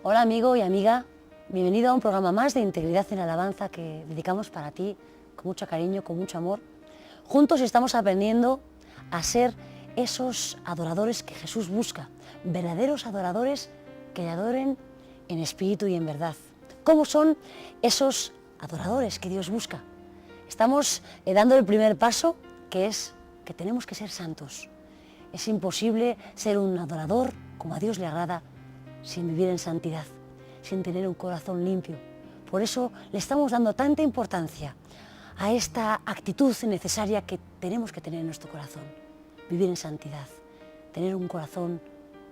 Hola amigo y amiga, bienvenido a un programa más de Integridad en Alabanza que dedicamos para ti con mucho cariño, con mucho amor. Juntos estamos aprendiendo a ser esos adoradores que Jesús busca, verdaderos adoradores que le adoren en espíritu y en verdad. ¿Cómo son esos adoradores que Dios busca? Estamos dando el primer paso, que es que tenemos que ser santos. Es imposible ser un adorador como a Dios le agrada sin vivir en santidad, sin tener un corazón limpio. Por eso le estamos dando tanta importancia a esta actitud necesaria que tenemos que tener en nuestro corazón. Vivir en santidad, tener un corazón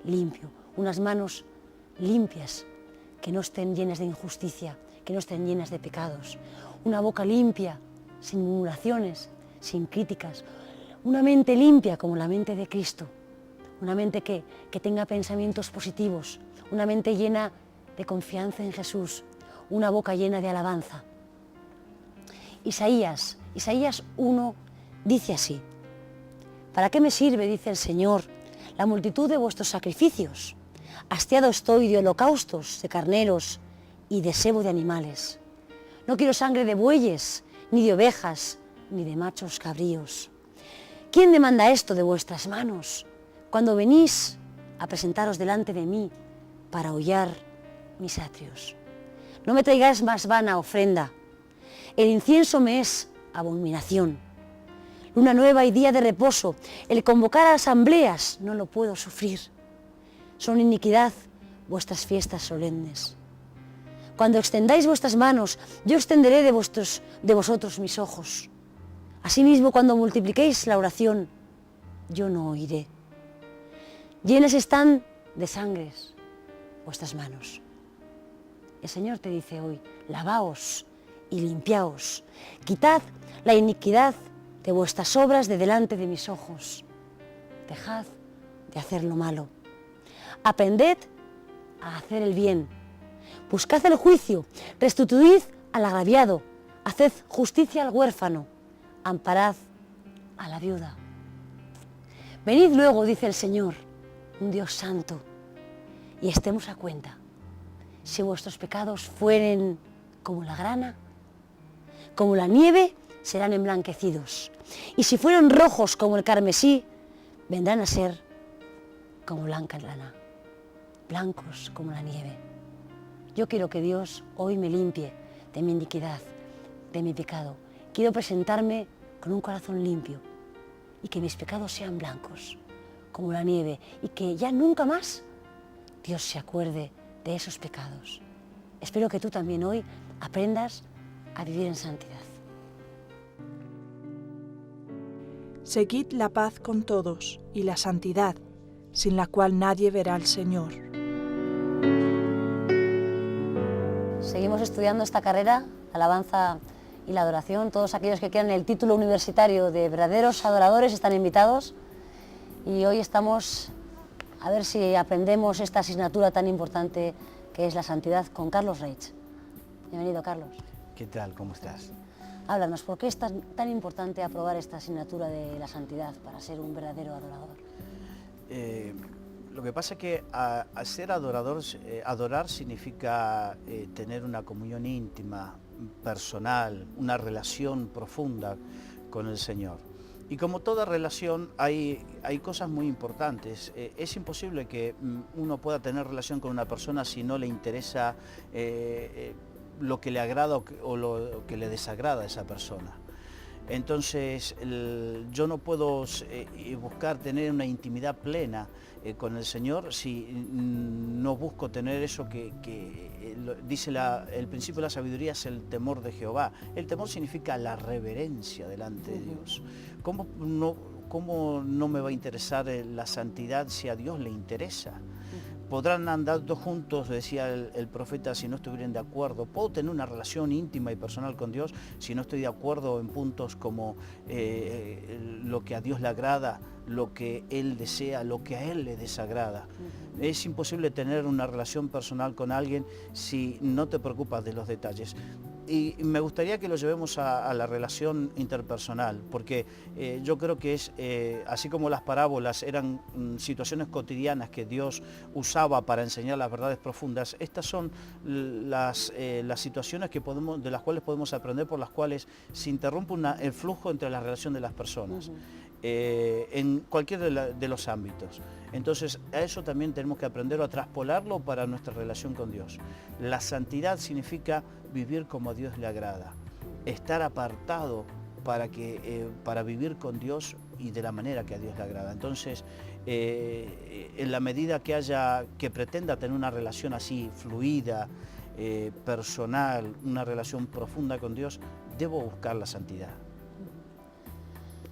limpio, unas manos limpias, que no estén llenas de injusticia, que no estén llenas de pecados, una boca limpia, sin murmuraciones, sin críticas, una mente limpia como la mente de Cristo, una mente que tenga pensamientos positivos, una mente llena de confianza en Jesús, una boca llena de alabanza. Isaías 1 dice así: ¿para qué me sirve, dice el Señor, la multitud de vuestros sacrificios? Hastiado estoy de holocaustos, de carneros y de sebo de animales. No quiero sangre de bueyes, ni de ovejas, ni de machos cabríos. ¿Quién demanda esto de vuestras manos cuando venís a presentaros delante de mí para hollar mis atrios? No me traigáis más vana ofrenda. El incienso me es abominación. Luna nueva y día de reposo, el convocar a asambleas no lo puedo sufrir. Son iniquidad vuestras fiestas solemnes. Cuando extendáis vuestras manos, yo extenderé de vosotros mis ojos. Asimismo, cuando multipliquéis la oración, yo no oiré. Llenas están de sangres vuestras manos. El Señor te dice hoy: lavaos y limpiaos, quitad la iniquidad de vuestras obras de delante de mis ojos. Dejad de hacer lo malo. Aprended a hacer el bien. Buscad el juicio, restituid al agraviado, haced justicia al huérfano, amparad a la viuda. Venid luego, dice el Señor, un Dios santo, y estemos a cuenta. Si vuestros pecados fueren como la grana, como la nieve, serán emblanquecidos. Y si fueron rojos como el carmesí, vendrán a ser como blanca lana, blancos como la nieve. Yo quiero que Dios hoy me limpie de mi iniquidad, de mi pecado. Quiero presentarme con un corazón limpio y que mis pecados sean blancos como la nieve y que ya nunca más Dios se acuerde de esos pecados. Espero que tú también hoy aprendas a vivir en santidad. Seguid la paz con todos y la santidad, sin la cual nadie verá al Señor. Seguimos estudiando esta carrera, la alabanza y la adoración. Todos aquellos que quieran el título universitario de verdaderos adoradores están invitados. Y hoy estamos a ver si aprendemos esta asignatura tan importante que es la santidad con Carlos Reich. Bienvenido, Carlos. ¿Qué tal? ¿Cómo estás? Háblanos, ¿por qué es tan importante aprobar esta asignatura de la santidad para ser un verdadero adorador? Lo que pasa es que a ser adorador, adorar significa tener una comunión íntima, personal, una relación profunda con el Señor. Y como toda relación hay cosas muy importantes. Es imposible que uno pueda tener relación con una persona si no le interesa lo que le agrada o lo que le desagrada a esa persona. Entonces yo no puedo buscar tener una intimidad plena con el Señor si no busco tener eso que dice el principio de la sabiduría es el temor de Jehová. El temor significa la reverencia delante de Dios. ¿Cómo no me va a interesar la santidad si a Dios le interesa? Podrán andar dos juntos, decía el profeta, si no estuvieran de acuerdo. Puedo tener una relación íntima y personal con Dios si no estoy de acuerdo en puntos como lo que a Dios le agrada, lo que Él desea, lo que a Él le desagrada. Es imposible tener una relación personal con alguien si no te preocupas de los detalles. y me gustaría que lo llevemos a la relación interpersonal, porque yo creo que es, así como las parábolas eran situaciones cotidianas que Dios usaba para enseñar las verdades profundas, estas son las situaciones de las cuales podemos aprender, por las cuales se interrumpe el flujo entre la relación de las personas. En cualquiera de los ámbitos. Entonces, a eso también tenemos que aprender a traspolarlo para nuestra relación con Dios. La santidad significa vivir como a Dios le agrada, estar apartado para vivir con Dios y de la manera que a Dios le agrada. Entonces, en la medida que pretenda tener una relación así fluida, personal, una relación profunda con Dios, debo buscar la santidad.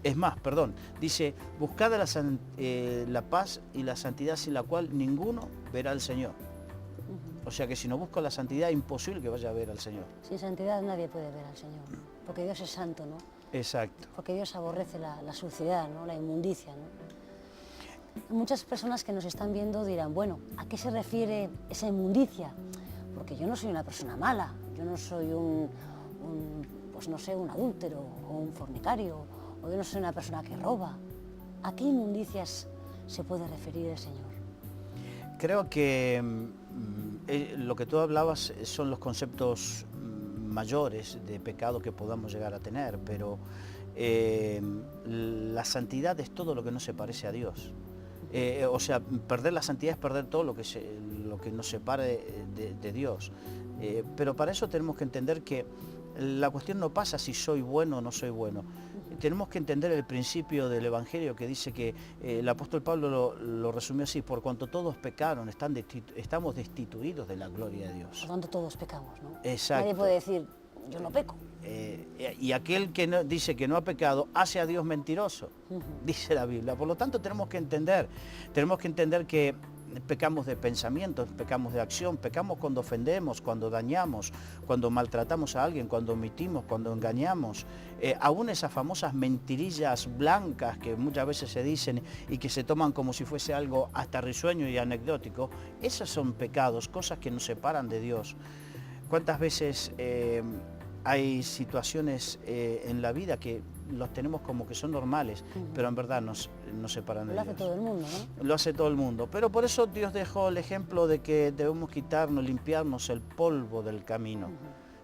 Es más, dice, buscad la paz y la santidad sin la cual ninguno verá al Señor. O sea que si no busco la santidad, es imposible que vaya a ver al Señor. Sin santidad nadie puede ver al Señor, porque Dios es santo, ¿no? Exacto. Porque Dios aborrece la suciedad, ¿no? La inmundicia, ¿no? Muchas personas que nos están viendo dirán, bueno, ¿a qué se refiere esa inmundicia? Porque yo no soy una persona mala, yo no soy pues no sé, un adúltero o un fornicario, o yo no soy una persona que roba. ¿A qué inmundicias se puede referir el Señor? Creo que lo que tú hablabas son los conceptos mayores de pecado que podamos llegar a tener, pero la santidad es todo lo que no se parece a Dios. O sea, perder la santidad es perder todo lo que nos separe de Dios. Pero para eso tenemos que entender que la cuestión no pasa si soy bueno o no soy bueno. Tenemos que entender el principio del Evangelio que dice que el apóstol Pablo lo resumió así: por cuanto todos pecaron, estamos destituidos de la gloria de Dios. Por tanto, todos pecamos, ¿no? Exacto. Nadie puede decir, yo no peco. Y aquel que dice que no ha pecado, hace a Dios mentiroso, dice la Biblia. Por lo tanto, tenemos que entender que pecamos de pensamientos, pecamos de acción, pecamos cuando ofendemos, cuando dañamos, cuando maltratamos a alguien, cuando omitimos, cuando engañamos. Aún esas famosas mentirillas blancas que muchas veces se dicen y que se toman como si fuese algo hasta risueño y anecdótico, esos son pecados, cosas que nos separan de Dios. ¿Cuántas veces hay situaciones en la vida que los tenemos como que son normales, pero en verdad nos separan de Dios? Lo hace todo el mundo, ¿no? Lo hace todo el mundo. Pero por eso Dios dejó el ejemplo de que debemos limpiarnos el polvo del camino.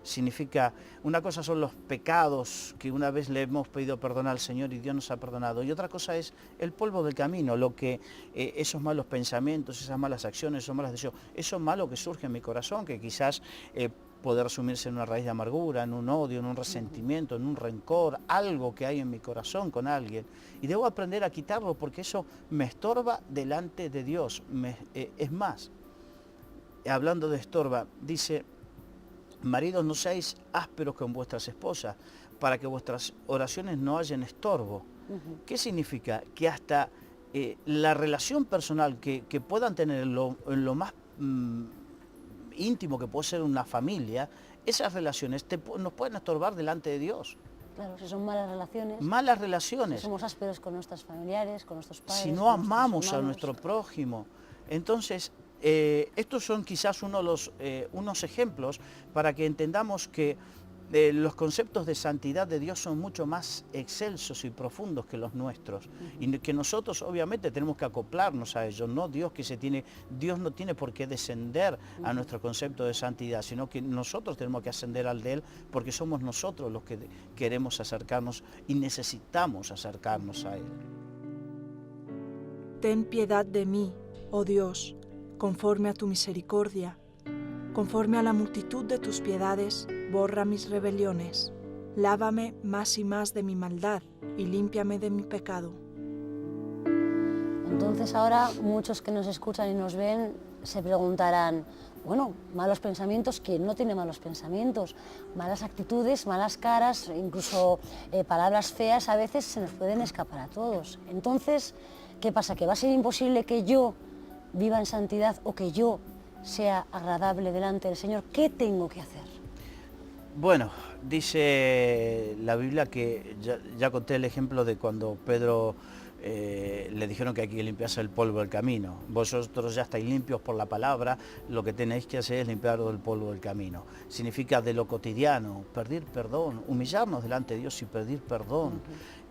Significa, una cosa son los pecados que una vez le hemos pedido perdón al Señor y Dios nos ha perdonado, y otra cosa es el polvo del camino, esos malos pensamientos, esas malas acciones, esos malos deseos, eso malo que surge en mi corazón, que quizás puede resumirse en una raíz de amargura, en un odio, en un resentimiento, en un rencor, algo que hay en mi corazón con alguien. Y debo aprender a quitarlo porque eso me estorba delante de Dios. Es más, hablando de estorba, dice: maridos, no seáis ásperos con vuestras esposas, para que vuestras oraciones no hallen estorbo. ¿Qué significa? Que hasta la relación personal que puedan tener en lo más íntimo que puede ser una familia, esas relaciones nos pueden estorbar delante de Dios. Claro, si son malas relaciones. Malas relaciones. Si somos ásperos con nuestros familiares, con nuestros padres. Si no amamos a nuestro prójimo. Entonces, estos son quizás unos ejemplos para que entendamos que los conceptos de santidad de Dios son mucho más excelsos y profundos que los nuestros, y que nosotros obviamente tenemos que acoplarnos a ellos, ¿no? Dios no tiene por qué descender a nuestro concepto de santidad, sino que nosotros tenemos que ascender al de Él, porque somos nosotros los que queremos acercarnos y necesitamos acercarnos a Él. Ten piedad de mí, oh Dios, conforme a tu misericordia. Conforme a la multitud de tus piedades, borra mis rebeliones. Lávame más y más de mi maldad y límpiame de mi pecado. Entonces ahora muchos que nos escuchan y nos ven se preguntarán, bueno, malos pensamientos, ¿quién no tiene malos pensamientos? Malas actitudes, malas caras, incluso palabras feas a veces se nos pueden escapar a todos. Entonces, ¿qué pasa? ¿Que va a ser imposible que yo viva en santidad o que yo sea agradable delante del Señor? ¿Qué tengo que hacer? Bueno, dice la Biblia que ya conté el ejemplo de cuando Pedro le dijeron que hay que limpiarse el polvo del camino. Vosotros ya estáis limpios por la palabra, lo que tenéis que hacer es limpiar el polvo del camino. Significa de lo cotidiano, pedir perdón, humillarnos delante de Dios y pedir perdón.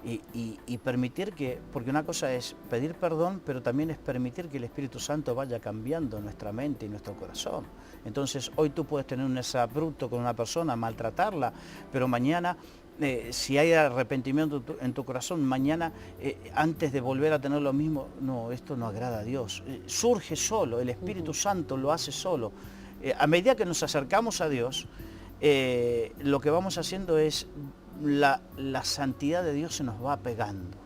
Y permitir que, porque una cosa es pedir perdón, pero también es permitir que el Espíritu Santo vaya cambiando nuestra mente y nuestro corazón. Entonces hoy tú puedes tener un exabrupto con una persona, maltratarla, pero mañana, si hay arrepentimiento en tu corazón, mañana, antes de volver a tener lo mismo, no, esto no agrada a Dios. Surge solo, el Espíritu Santo lo hace solo. A medida que nos acercamos a Dios, lo que vamos haciendo es la santidad de Dios se nos va pegando,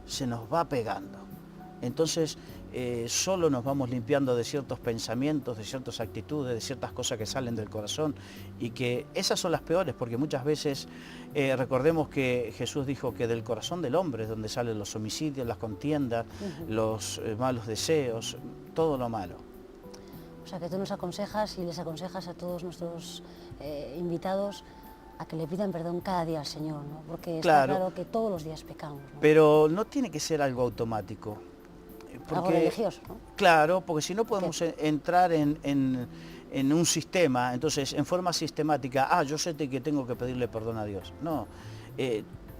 se nos va pegando. Entonces solo nos vamos limpiando de ciertos pensamientos, de ciertas actitudes, de ciertas cosas que salen del corazón, y que esas son las peores, porque muchas veces recordemos que Jesús dijo que del corazón del hombre es donde salen los homicidios, las contiendas, los malos deseos, todo lo malo. O sea, que tú nos aconsejas y les aconsejas a todos nuestros invitados a que le pidan perdón cada día al Señor, ¿no? Porque está claro que todos los días pecamos, ¿no? Pero no tiene que ser algo automático. Algo religioso, ¿no? Claro, porque si no podemos entrar en un sistema, entonces en forma sistemática, yo sé que tengo que pedirle perdón a Dios. No.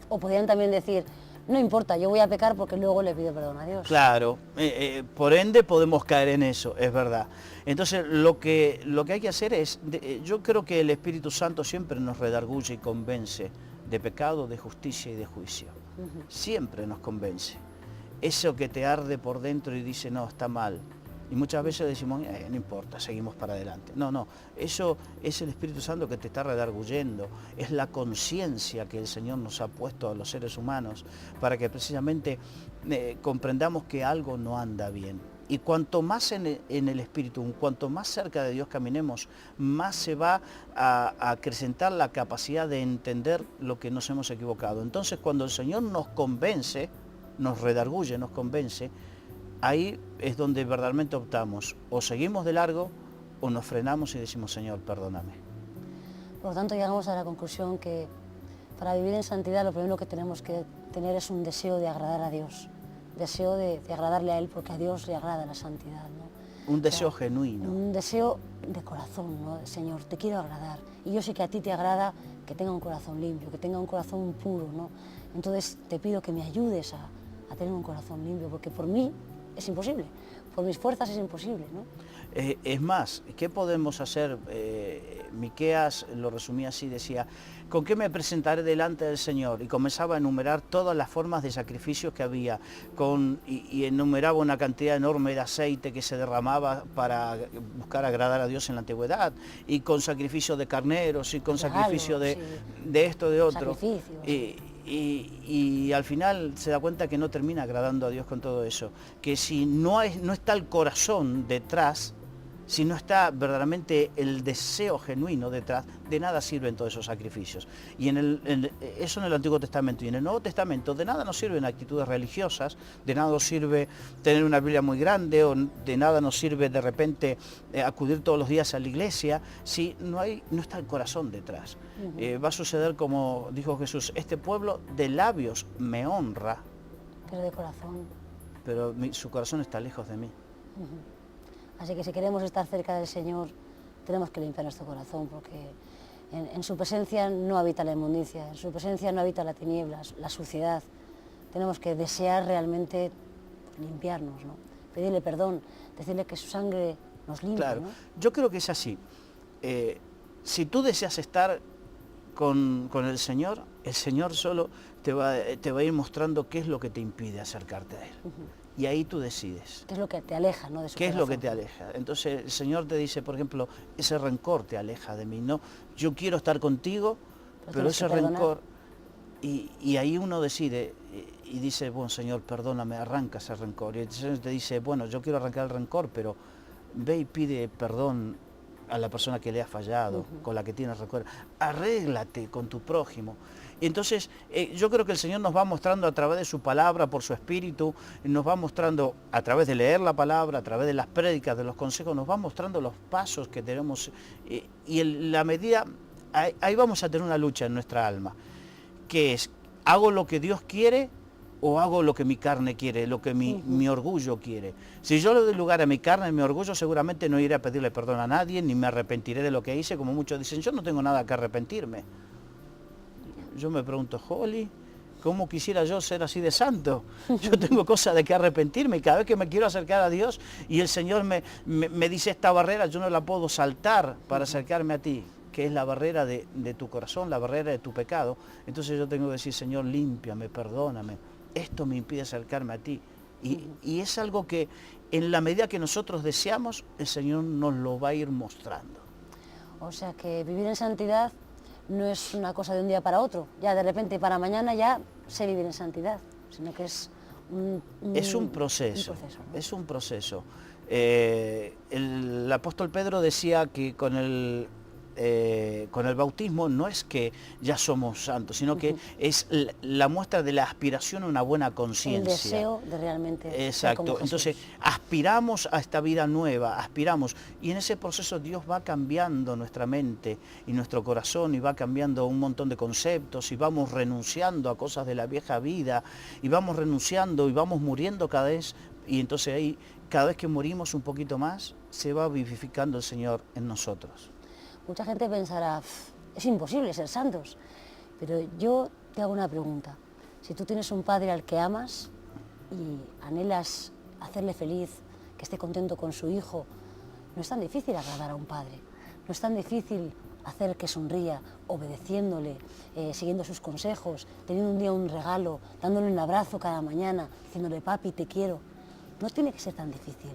O podrían también decir, no importa, yo voy a pecar porque luego le pido perdón a Dios. Claro, por ende podemos caer en eso, es verdad. Entonces lo que hay que hacer es, yo creo que el Espíritu Santo siempre nos redarguye y convence de pecado, de justicia y de juicio. Siempre nos convence. Eso que te arde por dentro y dice, no, está mal. Y muchas veces decimos, no importa, seguimos para adelante. No, eso es el Espíritu Santo que te está redarguyendo. Es la conciencia que el Señor nos ha puesto a los seres humanos para que precisamente comprendamos que algo no anda bien. Y cuanto más en el Espíritu, cuanto más cerca de Dios caminemos, más se va a acrecentar la capacidad de entender lo que nos hemos equivocado. Entonces, cuando el Señor nos convence, nos redarguye, nos convence, ahí es donde verdaderamente optamos, o seguimos de largo o nos frenamos y decimos, Señor, perdóname. Por lo tanto, llegamos a la conclusión que para vivir en santidad lo primero que tenemos que tener es un deseo de agradar a Dios, deseo de agradarle a Él, porque a Dios le agrada la santidad, ¿no? Un deseo genuino. Un deseo de corazón, ¿no? Señor, te quiero agradar. Y yo sé que a ti te agrada que tenga un corazón limpio, que tenga un corazón puro, ¿no? Entonces te pido que me ayudes a tener un corazón limpio, porque por mí es imposible, por mis fuerzas es imposible, ¿no? Es más, ¿qué podemos hacer? Miqueas lo resumía así, decía, ¿con qué me presentaré delante del Señor? Y comenzaba a enumerar todas las formas de sacrificios que había, y enumeraba una cantidad enorme de aceite que se derramaba para buscar agradar a Dios en la antigüedad, y con sacrificio de carneros, y con sacrificio de esto, de otro. Y al final se da cuenta que no termina agradando a Dios con todo eso, que si no está el corazón detrás, si no está verdaderamente el deseo genuino detrás, de nada sirven todos esos sacrificios. Y eso en el Antiguo Testamento. Y en el Nuevo Testamento de nada nos sirven actitudes religiosas, de nada nos sirve tener una Biblia muy grande, o de nada nos sirve de repente acudir todos los días a la iglesia, si no está el corazón detrás. Va a suceder como dijo Jesús, este pueblo de labios me honra, pero de corazón. Pero su corazón está lejos de mí. Así que si queremos estar cerca del Señor, tenemos que limpiar nuestro corazón, porque en su presencia no habita la inmundicia, en su presencia no habita la tiniebla, la suciedad. Tenemos que desear realmente limpiarnos, ¿no? Pedirle perdón, decirle que su sangre nos limpia. Claro, ¿no? Yo creo que es así. Si tú deseas estar con el Señor solo te va a ir mostrando qué es lo que te impide acercarte a Él. Y ahí tú decides. ¿Qué es lo que te aleja, ¿no? De su ¿Qué corazón? es lo que te aleja? Entonces el Señor te dice, por ejemplo, ese rencor te aleja de mí, ¿no? Yo quiero estar contigo, pero ese rencor... Y ahí uno decide y dice, bueno, Señor, perdóname, arranca ese rencor. Y el Señor te dice, bueno, yo quiero arrancar el rencor, pero ve y pide perdón a la persona que le ha fallado, con la que tienes rencor. Arréglate con tu prójimo. Entonces, yo creo que el Señor nos va mostrando a través de su palabra, por su espíritu, nos va mostrando a través de leer la palabra, a través de las prédicas, de los consejos, nos va mostrando los pasos que tenemos, y en la medida, ahí vamos a tener una lucha en nuestra alma, que es, ¿hago lo que Dios quiere o hago lo que mi carne quiere, lo que mi orgullo quiere. Si yo le doy lugar a mi carne, a mi orgullo, seguramente no iré a pedirle perdón a nadie, ni me arrepentiré de lo que hice, como muchos dicen, yo no tengo nada que arrepentirme. Yo me pregunto, Holly, ¿cómo quisiera yo ser así de santo? Yo tengo cosas de que arrepentirme y cada vez que me quiero acercar a Dios y el Señor me dice esta barrera, yo no la puedo saltar para acercarme a ti, que es la barrera de tu corazón, la barrera de tu pecado. Entonces yo tengo que decir, Señor, límpiame, perdóname. Esto me impide acercarme a ti. Y es algo que en la medida que nosotros deseamos, el Señor nos lo va a ir mostrando. O sea que vivir en santidad no es una cosa de un día para otro, ya de repente para mañana ya sé vivir en santidad, sino que es un proceso, ¿no? es un proceso. El apóstol Pedro decía que con el bautismo no es que ya somos santos, sino que es la muestra de la aspiración a una buena conciencia. El deseo de realmente ser como Exacto, Jesús. entonces aspiramos a esta vida nueva, aspiramos, y en ese proceso Dios va cambiando nuestra mente y nuestro corazón, y va cambiando un montón de conceptos, y vamos renunciando a cosas de la vieja vida, y vamos renunciando y vamos muriendo cada vez, y entonces ahí, cada vez que morimos un poquito más, se va vivificando el Señor en nosotros. Mucha gente pensará, es imposible ser santos, pero yo te hago una pregunta. Si tú tienes un padre al que amas y anhelas hacerle feliz, que esté contento con su hijo, no es tan difícil agradar a un padre, no es tan difícil hacer que sonría, obedeciéndole, siguiendo sus consejos, teniendo un día un regalo, dándole un abrazo cada mañana, diciéndole, papi, te quiero. No tiene que ser tan difícil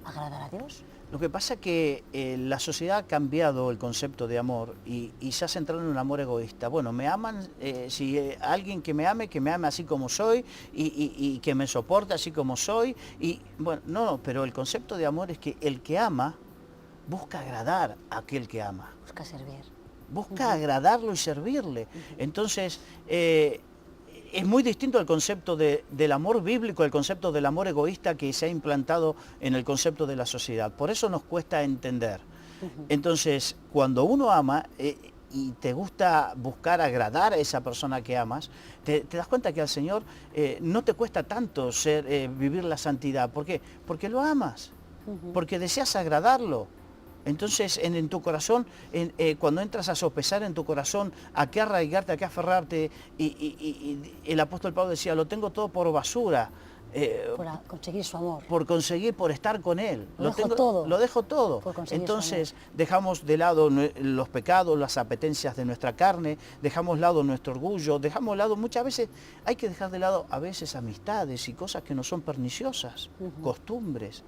agradar a Dios. Lo que pasa es que la sociedad ha cambiado el concepto de amor y se ha centrado en un amor egoísta. Bueno, me aman, si alguien que me ame así como soy y que me soporte así como soy. Y bueno, no, pero el concepto de amor es que el que ama busca agradar a aquel que ama. Busca servir. Busca agradarlo y servirle. Entonces, es muy distinto el concepto del amor bíblico, el concepto del amor egoísta que se ha implantado en el concepto de la sociedad. Por eso nos cuesta entender. Entonces, cuando uno ama y te gusta buscar agradar a esa persona que amas, te das cuenta que al Señor no te cuesta tanto vivir la santidad. ¿Por qué? Porque lo amas, porque deseas agradarlo. Entonces, en tu corazón, cuando entras a sopesar en tu corazón, a qué arraigarte, a qué aferrarte, y el apóstol Pablo decía, lo tengo todo por basura. Por conseguir su amor. Por estar con Él. Lo dejo todo. Por entonces, dejamos de lado los pecados, las apetencias de nuestra carne, dejamos de lado nuestro orgullo, dejamos de lado, muchas veces, hay que dejar de lado a veces amistades y cosas que no son perniciosas, costumbres.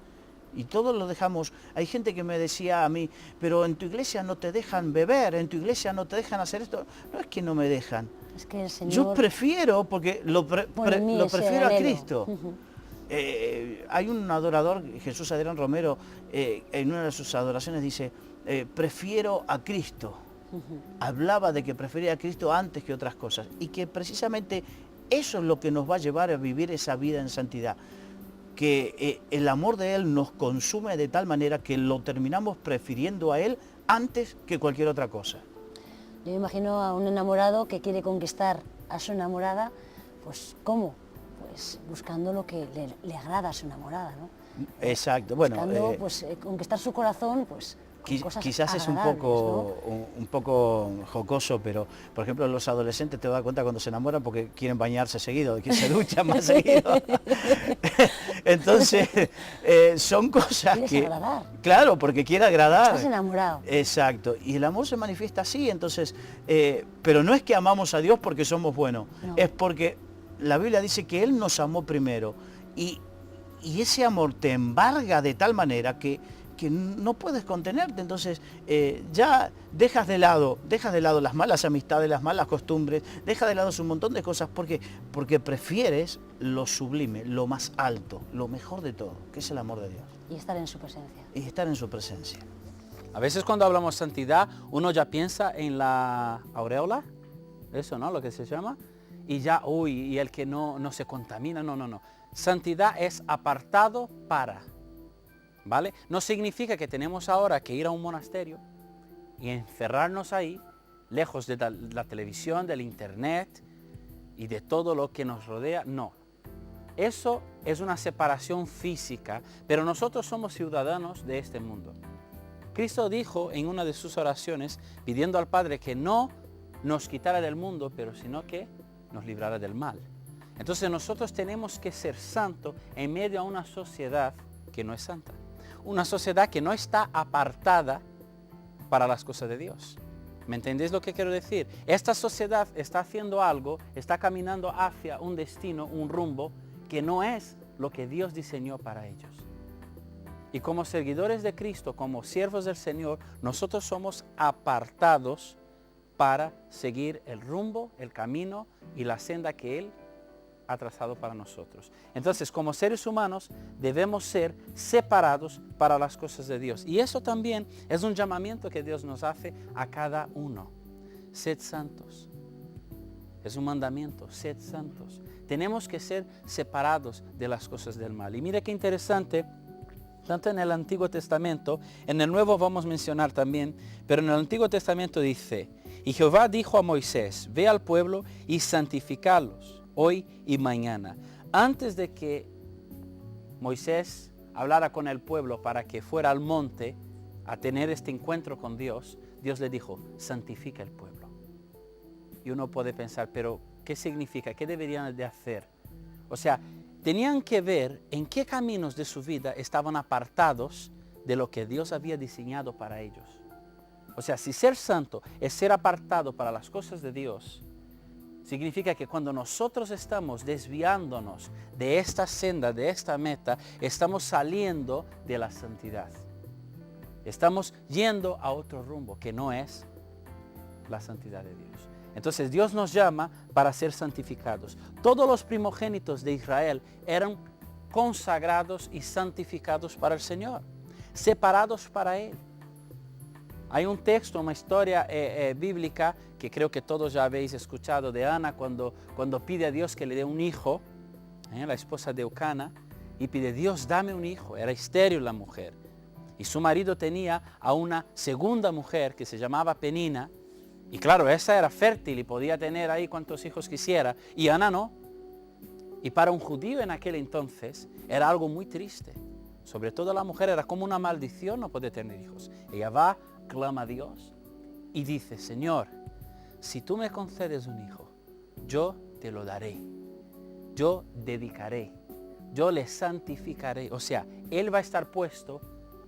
Y todo lo dejamos. Hay gente que me decía a mí, pero en tu iglesia no te dejan beber, en tu iglesia no te dejan hacer esto. No es que no me dejan. Es que el Señor... Yo prefiero, porque lo prefiero a Cristo. Hay un adorador, Jesús Adrián Romero, en una de sus adoraciones dice, prefiero a Cristo. Hablaba de que prefería a Cristo antes que otras cosas. Y que precisamente eso es lo que nos va a llevar a vivir esa vida en santidad. Que el amor de Él nos consume de tal manera que lo terminamos prefiriendo a Él antes que cualquier otra cosa. Yo me imagino a un enamorado que quiere conquistar a su enamorada, pues ¿cómo? Pues buscando lo que le agrada a su enamorada, ¿no? Exacto, bueno... Buscando conquistar su corazón, pues... Quizás es un poco jocoso, pero por ejemplo los adolescentes te das cuenta cuando se enamoran porque quieren bañarse seguido, que se duchan más seguido. Entonces son cosas que... agradar. Claro, porque quiere agradar. Estás enamorado. Exacto, y el amor se manifiesta así, entonces, pero no es que amamos a Dios porque somos buenos, no. Es porque la Biblia dice que Él nos amó primero y ese amor te embarga de tal manera que no puedes contenerte, entonces ya dejas de lado las malas amistades, las malas costumbres, dejas de lado un montón de cosas, porque prefieres lo sublime, lo más alto, lo mejor de todo, que es el amor de Dios. Y estar en su presencia. Y estar en su presencia. A veces cuando hablamos de santidad, uno ya piensa en la aureola, eso, ¿no? Lo que se llama, y ya, y el que no se contamina, no. Santidad es apartado para... ¿Vale? No significa que tenemos ahora que ir a un monasterio y encerrarnos ahí, lejos de la televisión, del internet y de todo lo que nos rodea. No. Eso es una separación física, pero nosotros somos ciudadanos de este mundo. Cristo dijo en una de sus oraciones, pidiendo al Padre que no nos quitara del mundo, pero sino que nos librara del mal. Entonces nosotros tenemos que ser santos en medio a una sociedad que no es santa. Una sociedad que no está apartada para las cosas de Dios. ¿Me entendéis lo que quiero decir? Esta sociedad está haciendo algo, está caminando hacia un destino, un rumbo, que no es lo que Dios diseñó para ellos. Y como seguidores de Cristo, como siervos del Señor, nosotros somos apartados para seguir el rumbo, el camino y la senda que Él ha trazado para nosotros. Entonces, como seres humanos, debemos ser separados para las cosas de Dios. Y eso también es un llamamiento que Dios nos hace a cada uno. Sed santos. Es un mandamiento, sed santos. Tenemos que ser separados de las cosas del mal. Y mire qué interesante, tanto en el Antiguo Testamento, en el Nuevo vamos a mencionar también, pero en el Antiguo Testamento dice, y Jehová dijo a Moisés, ve al pueblo y santificarlos hoy y mañana. Antes de que Moisés hablara con el pueblo para que fuera al monte a tener este encuentro con Dios, Dios le dijo, santifica el pueblo. Y uno puede pensar, pero ¿qué significa? ¿Qué deberían de hacer? O sea, tenían que ver en qué caminos de su vida estaban apartados de lo que Dios había diseñado para ellos. O sea, si ser santo es ser apartado para las cosas de Dios, significa que cuando nosotros estamos desviándonos de esta senda, de esta meta, estamos saliendo de la santidad. Estamos yendo a otro rumbo que no es la santidad de Dios. Entonces Dios nos llama para ser santificados. Todos los primogénitos de Israel eran consagrados y santificados para el Señor, separados para Él. Hay un texto, una historia bíblica que creo que todos ya habéis escuchado de Ana cuando pide a Dios que le dé un hijo, la esposa de Eucana, y pide, Dios, dame un hijo. Era estéril la mujer. Y su marido tenía a una segunda mujer que se llamaba Penina, y claro, esa era fértil y podía tener ahí cuantos hijos quisiera, y Ana no. Y para un judío en aquel entonces era algo muy triste. Sobre todo la mujer era como una maldición no poder tener hijos. Ella va, clama a Dios y dice, Señor, si tú me concedes un hijo, yo te lo daré, yo dedicaré, yo le santificaré. O sea, él va a estar puesto,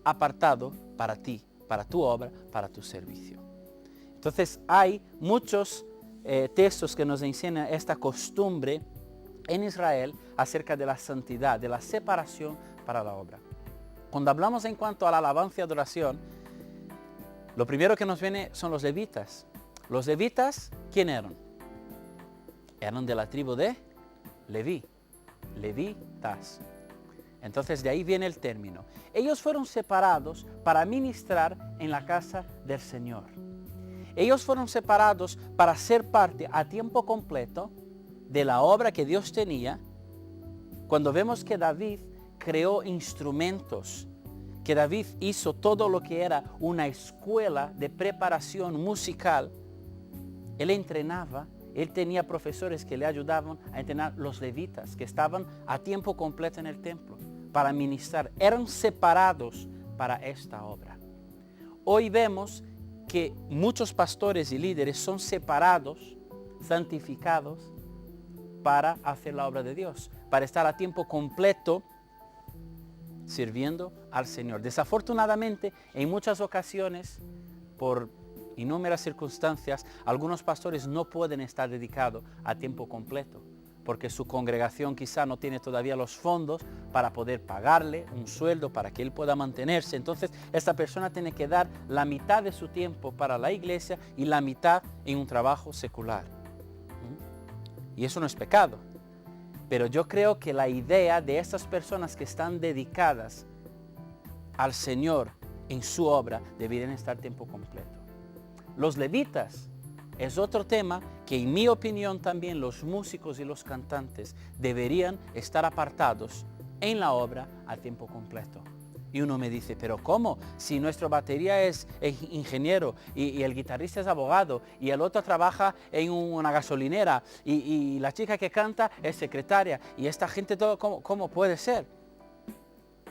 apartado para ti, para tu obra, para tu servicio. Entonces hay muchos textos que nos enseñan esta costumbre en Israel acerca de la santidad, de la separación para la obra. Cuando hablamos en cuanto a la alabanza y adoración, lo primero que nos viene son los levitas. Los levitas, ¿quién eran? Eran de la tribu de Leví, levitas. Entonces de ahí viene el término. Ellos fueron separados para ministrar en la casa del Señor. Ellos fueron separados para ser parte a tiempo completo de la obra que Dios tenía. Cuando vemos que David creó instrumentos, que David hizo todo lo que era una escuela de preparación musical, él entrenaba, él tenía profesores que le ayudaban a entrenar los levitas, que estaban a tiempo completo en el templo, para ministrar. Eran separados para esta obra. Hoy vemos que muchos pastores y líderes son separados, santificados, para hacer la obra de Dios, para estar a tiempo completo sirviendo al Señor. Desafortunadamente, en muchas ocasiones, por innumerables circunstancias, algunos pastores no pueden estar dedicados a tiempo completo, porque su congregación quizá no tiene todavía los fondos para poder pagarle un sueldo para que él pueda mantenerse. Entonces, esta persona tiene que dar la mitad de su tiempo para la iglesia y la mitad en un trabajo secular. Y eso no es pecado. Pero yo creo que la idea de estas personas que están dedicadas al Señor en su obra deberían estar tiempo completo. Los levitas es otro tema que en mi opinión también los músicos y los cantantes deberían estar apartados en la obra a tiempo completo. Y uno me dice, pero ¿cómo? Si nuestro batería es ingeniero y el guitarrista es abogado y el otro trabaja en una gasolinera y la chica que canta es secretaria y esta gente todo, ¿cómo puede ser?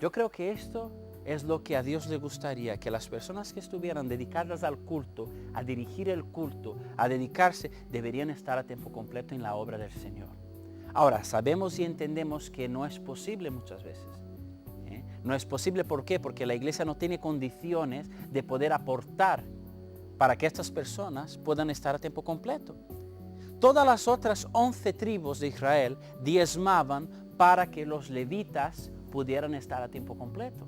Yo creo que esto es lo que a Dios le gustaría, que las personas que estuvieran dedicadas al culto, a dirigir el culto, a dedicarse, deberían estar a tiempo completo en la obra del Señor. Ahora, sabemos y entendemos que no es posible muchas veces. No es posible, ¿por qué? Porque la iglesia no tiene condiciones de poder aportar para que estas personas puedan estar a tiempo completo. Todas las otras 11 tribus de Israel diezmaban para que los levitas pudieran estar a tiempo completo.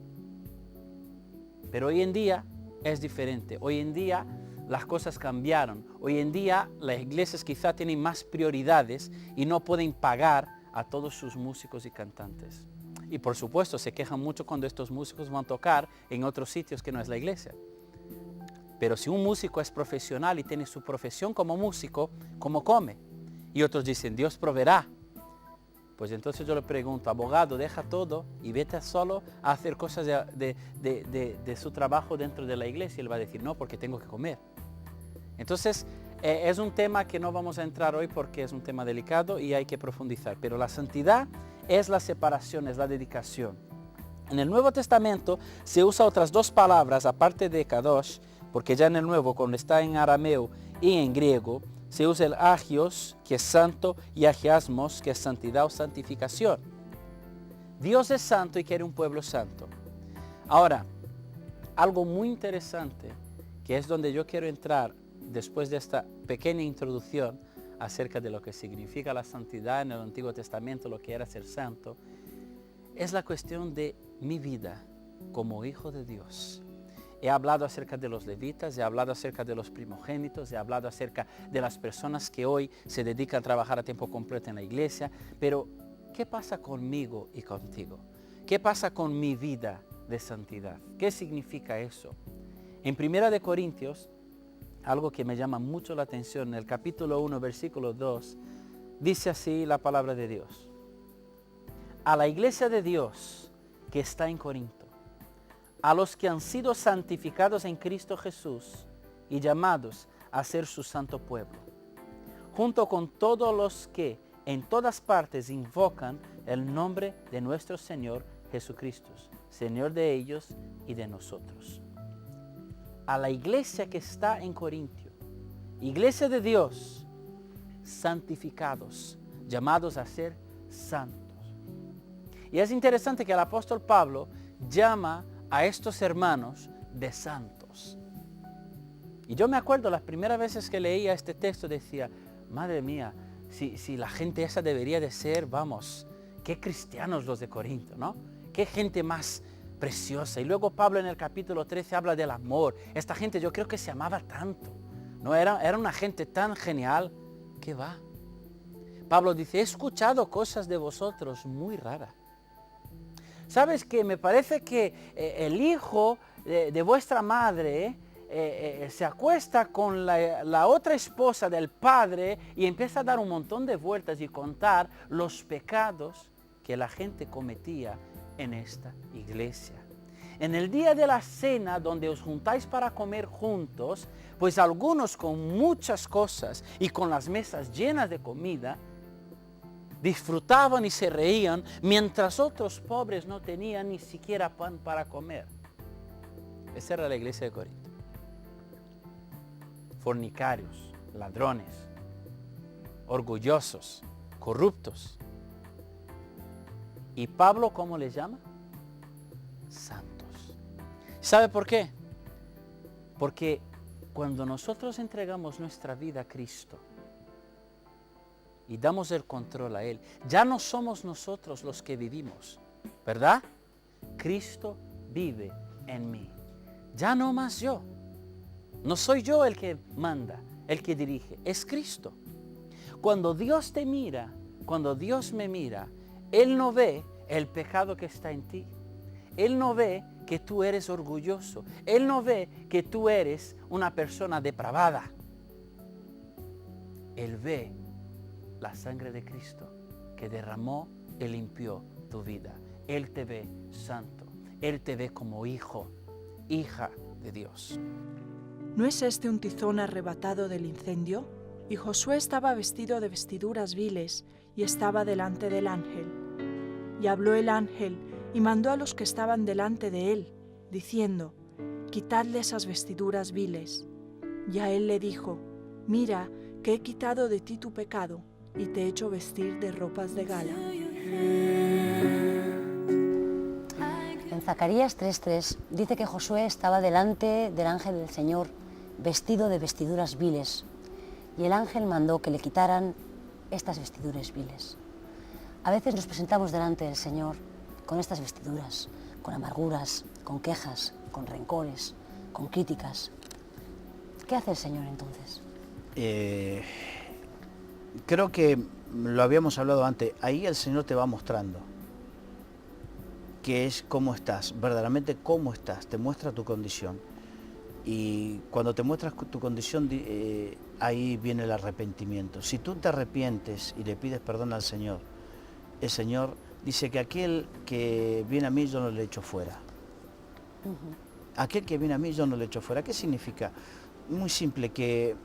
Pero hoy en día es diferente. Hoy en día las cosas cambiaron. Hoy en día las iglesias quizá tienen más prioridades y no pueden pagar a todos sus músicos y cantantes. Y por supuesto se quejan mucho cuando estos músicos van a tocar en otros sitios que no es la iglesia. Pero si un músico es profesional y tiene su profesión como músico, ¿cómo come? Y otros dicen, Dios proveerá. Pues entonces yo le pregunto, abogado, deja todo y vete solo a hacer cosas de su trabajo dentro de la iglesia. Y él va a decir, no, porque tengo que comer. Entonces, es un tema que no vamos a entrar hoy porque es un tema delicado y hay que profundizar. Pero la santidad es la separación, es la dedicación. En el Nuevo Testamento se usa otras dos palabras, aparte de kadosh, porque ya en el Nuevo, cuando está en arameo y en griego, se usa el agios, que es santo, y agiasmos, que es santidad o santificación. Dios es santo y quiere un pueblo santo. Ahora, algo muy interesante, que es donde yo quiero entrar después de esta pequeña introducción acerca de lo que significa la santidad en el Antiguo Testamento, lo que era ser santo, es la cuestión de mi vida como hijo de Dios. He hablado acerca de los levitas, he hablado acerca de los primogénitos, he hablado acerca de las personas que hoy se dedican a trabajar a tiempo completo en la iglesia, pero ¿qué pasa conmigo y contigo? ¿Qué pasa con mi vida de santidad? ¿Qué significa eso? En 1 Corintios, algo que me llama mucho la atención, en el capítulo 1, versículo 2, dice así la palabra de Dios. A la iglesia de Dios que está en Corinto, a los que han sido santificados en Cristo Jesús y llamados a ser su santo pueblo, junto con todos los que en todas partes invocan el nombre de nuestro Señor Jesucristo, Señor de ellos y de nosotros. A la iglesia que está en Corintio, iglesia de Dios, santificados, llamados a ser santos. Y es interesante que el apóstol Pablo llama a estos hermanos de santos. Y yo me acuerdo las primeras veces que leía este texto decía, madre mía, si la gente esa debería de ser, vamos, qué cristianos los de Corinto, ¿no? Qué gente más preciosa. Y luego Pablo en el capítulo 13 habla del amor. Esta gente yo creo que se amaba tanto, ¿no? Era una gente tan genial. ¿Qué va? Pablo dice, he escuchado cosas de vosotros muy raras. ¿Sabes qué? Me parece que el hijo de vuestra madre se acuesta con la otra esposa del padre y empieza a dar un montón de vueltas y contar los pecados que la gente cometía en esta iglesia. En el día de la cena, donde os juntáis para comer juntos, pues algunos con muchas cosas y con las mesas llenas de comida, disfrutaban y se reían, mientras otros pobres no tenían ni siquiera pan para comer. Esa era la iglesia de Corinto. Fornicarios, ladrones, orgullosos, corruptos. ¿Y Pablo cómo les llama? Santos. ¿Sabe por qué? Porque cuando nosotros entregamos nuestra vida a Cristo, y damos el control a Él, ya no somos nosotros los que vivimos, ¿verdad? Cristo vive en mí. Ya no más yo. No soy yo el que manda, el que dirige, es Cristo. Cuando Dios te mira, cuando Dios me mira, Él no ve el pecado que está en ti. Él no ve que tú eres orgulloso. Él no ve que tú eres una persona depravada. Él ve la sangre de Cristo que derramó y limpió tu vida. Él te ve santo. Él te ve como hijo, hija de Dios. ¿No es este un tizón arrebatado del incendio? Y Josué estaba vestido de vestiduras viles y estaba delante del ángel. Y habló el ángel y mandó a los que estaban delante de él, diciendo: quitadle esas vestiduras viles. Y a él le dijo: mira, que he quitado de ti tu pecado y te he hecho vestir de ropas de gala. En Zacarías 3:3 dice que Josué estaba delante del ángel del Señor, vestido de vestiduras viles, y el ángel mandó que le quitaran estas vestiduras viles. A veces nos presentamos delante del Señor con estas vestiduras, con amarguras, con quejas, con rencores, con críticas. ¿Qué hace el Señor entonces? Creo que lo habíamos hablado antes, ahí el Señor te va mostrando qué es, cómo estás, verdaderamente cómo estás, te muestra tu condición. Y cuando te muestras tu condición, ahí viene el arrepentimiento. Si tú te arrepientes y le pides perdón al Señor, el Señor dice que aquel que viene a mí yo no le echo fuera. Aquel que viene a mí yo no le echo fuera. ¿Qué significa? Muy simple, que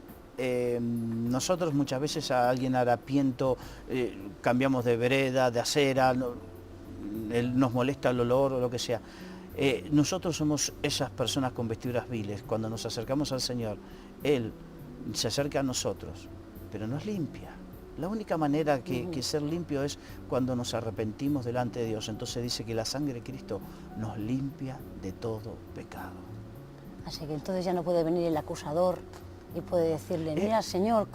nosotros muchas veces a alguien harapiento cambiamos de vereda, de acera, él nos molesta el olor o lo que sea. Nosotros somos esas personas con vestiduras viles. Cuando nos acercamos al Señor, Él se acerca a nosotros, pero nos limpia. La única manera que ser limpio es cuando nos arrepentimos delante de Dios. Entonces dice que la sangre de Cristo nos limpia de todo pecado. Así que entonces ya no puede venir el acusador y puede decirle: mira, Señor,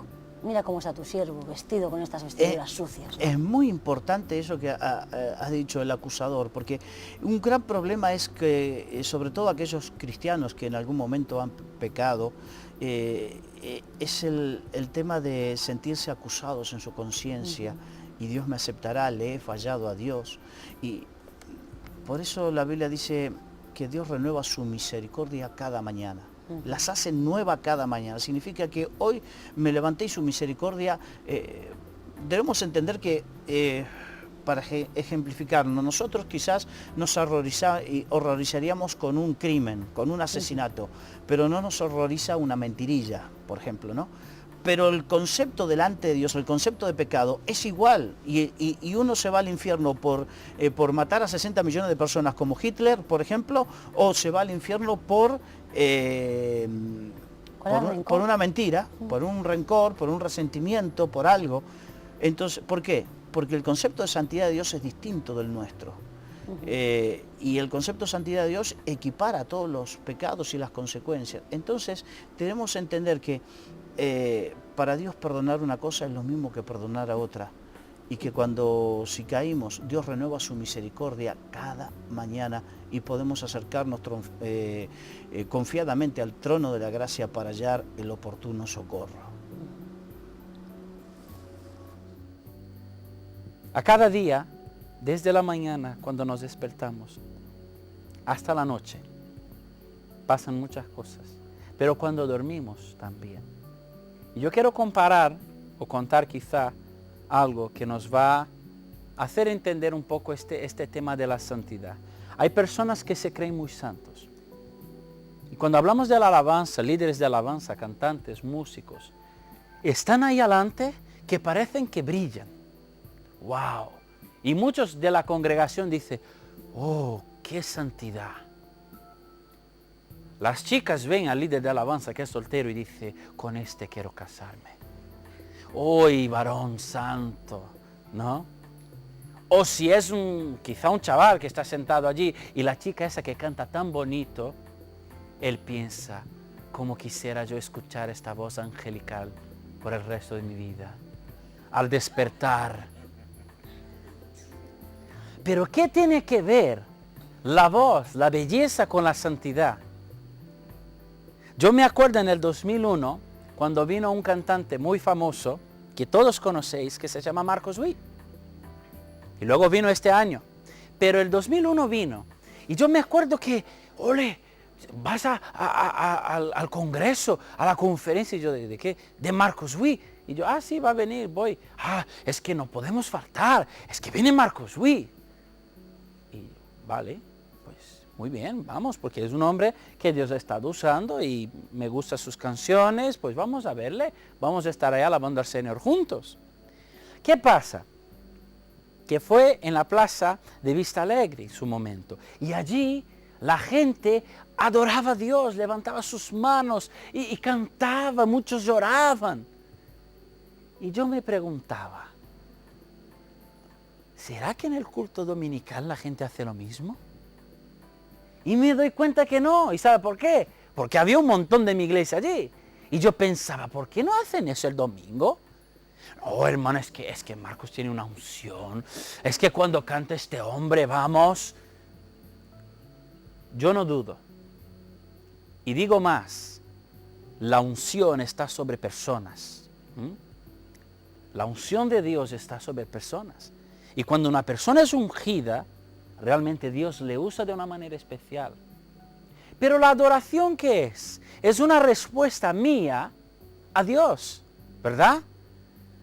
mira cómo está tu siervo, vestido con estas vestiduras sucias, ¿no? Es muy importante eso que ha dicho el acusador, porque un gran problema es que, sobre todo aquellos cristianos que en algún momento han pecado, es el tema de sentirse acusados en su conciencia. Y Dios me aceptará, le he fallado a Dios. Y por eso la Biblia dice que Dios renueva su misericordia cada mañana. Las hace nueva cada mañana. Significa que hoy me levanté y su misericordia, debemos entender que, para ejemplificarnos, nosotros quizás nos horrorizaríamos con un crimen, con un asesinato, pero no nos horroriza una mentirilla, por ejemplo, ¿no? Pero el concepto delante de Dios, el concepto de pecado, es igual. Y uno se va al infierno por matar a 60 millones de personas como Hitler, por ejemplo, o se va al infierno por una mentira, por un rencor, por un resentimiento, por algo. Entonces, ¿por qué? Porque el concepto de santidad de Dios es distinto del nuestro. Y el concepto de santidad de Dios equipara todos los pecados y las consecuencias. Entonces, debemos entender que para Dios perdonar una cosa es lo mismo que perdonar a otra. Y que si caímos, Dios renueva su misericordia cada mañana y podemos acercarnos confiadamente al trono de la gracia para hallar el oportuno socorro. A cada día, desde la mañana cuando nos despertamos hasta la noche, pasan muchas cosas, pero cuando dormimos también. Y yo quiero comparar o contar quizá algo que nos va a hacer entender un poco este tema de la santidad. Hay personas que se creen muy santos. Y cuando hablamos de la alabanza, líderes de alabanza, cantantes, músicos, están ahí adelante que parecen que brillan. ¡Wow! Y muchos de la congregación dicen: ¡oh, qué santidad! Las chicas ven al líder de alabanza que es soltero y dicen: con este quiero casarme. ¡Uy, varón santo! ¿No? O si es quizá un chaval que está sentado allí y la chica esa que canta tan bonito, él piensa: cómo quisiera yo escuchar esta voz angelical por el resto de mi vida. Al despertar. Pero ¿qué tiene que ver la voz, la belleza con la santidad? Yo me acuerdo en el 2001, cuando vino un cantante muy famoso, que todos conocéis, que se llama Marcos Witt. Y luego vino este año. Pero el 2001 vino. Y yo me acuerdo que, ole, vas al congreso, a la conferencia. Y yo, ¿de qué? De Marcos Witt. Y yo, sí, va a venir, voy. Es que no podemos faltar. Es que viene Marcos Witt. Y vale, pues Muy bien, vamos, porque es un hombre que Dios ha estado usando y me gustan sus canciones, pues vamos a verle, vamos a estar allá alabando al Señor juntos. ¿Qué pasa? Que fue en la plaza de Vista Alegre en su momento, y allí la gente adoraba a Dios, levantaba sus manos y cantaba, muchos lloraban. Y yo me preguntaba, ¿será que en el culto dominical la gente hace lo mismo? Y me doy cuenta que no. ¿Y sabe por qué? Porque había un montón de mi iglesia allí. Y yo pensaba, ¿por qué no hacen eso el domingo? No, hermano, es que Marcos tiene una unción. Es que cuando canta este hombre, vamos. Yo no dudo. Y digo más, la unción está sobre personas. La unción de Dios está sobre personas. Y cuando una persona es ungida, realmente Dios le usa de una manera especial. Pero la adoración, ¿qué es? Es una respuesta mía a Dios, ¿verdad?